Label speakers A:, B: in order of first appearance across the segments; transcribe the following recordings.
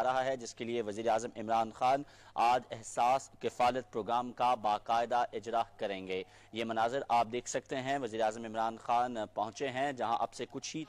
A: जा रहा है, जिसके लिए वज़ीर आज़म इमरान खान आज एहसास किफ़ालत प्रोग्राम का बाकायदा इजरा करेंगे। ये मनाजिर आप देख सकते हैं, वज़ीर आज़म इमरान खान पहुंचे हैं, जहां अब से कुछ ही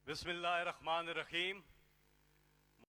B: बिस्मिल्लाहिर्रहमानिर्रहीम।